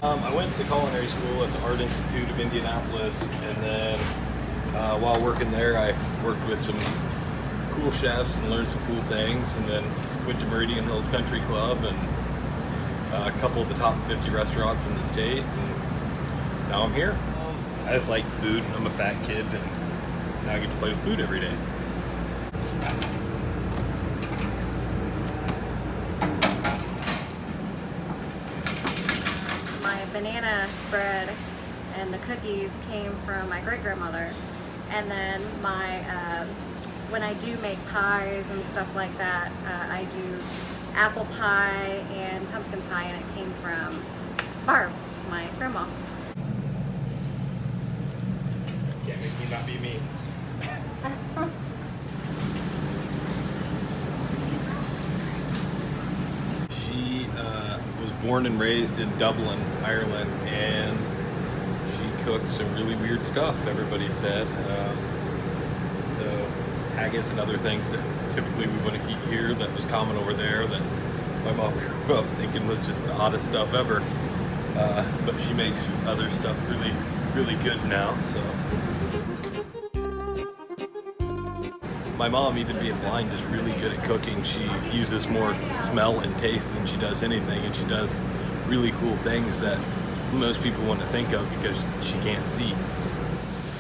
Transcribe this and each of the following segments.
I went to culinary school at the Art Institute of Indianapolis, and then while working there, I worked with some cool chefs and learned some cool things, and then went to Meridian Hills Country Club and a couple of the top 50 restaurants in the state, and now I'm here. I just like food. I'm a fat kid, and now I get to play with food every day. My banana bread and the cookies came from my great-grandmother, and then when I do make pies and stuff like that, I do apple pie and pumpkin pie, and it came from Barb, my grandma. Can't make me not be me. She was born and raised in Dublin, Ireland, and she cooks some really weird stuff, everybody said. So haggis and other things that typically we wouldn't eat here, that was common over there, that my mom grew up thinking was just the oddest stuff ever. But she makes other stuff really, really good now, so. My mom, even being blind, is really good at cooking. She uses more smell and taste than she does anything, and she does really cool things that most people wouldn't think of because she can't see.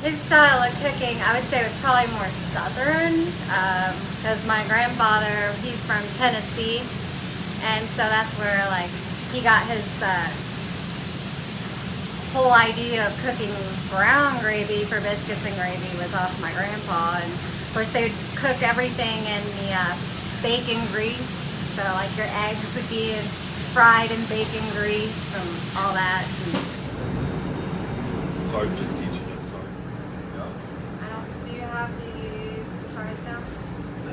His style of cooking, I would say, was probably more southern, because my grandfather, he's from Tennessee, and so that's where like he got his whole idea of cooking brown gravy for biscuits and gravy was off my grandpa. And of course they would cook everything in the bacon grease, so like your eggs would be fried in bacon grease and all that. Sorry, just teaching it, sorry. Do you have the fries down?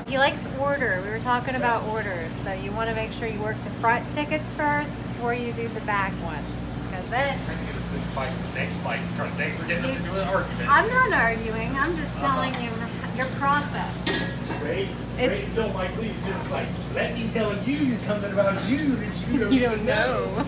He likes order. We were talking about orders, so you want to make sure you work the front tickets first before you do the back ones, because I'm not arguing. I'm just telling you your process. Wait until Mike leaves. Just like, let me tell you something about you that you don't know.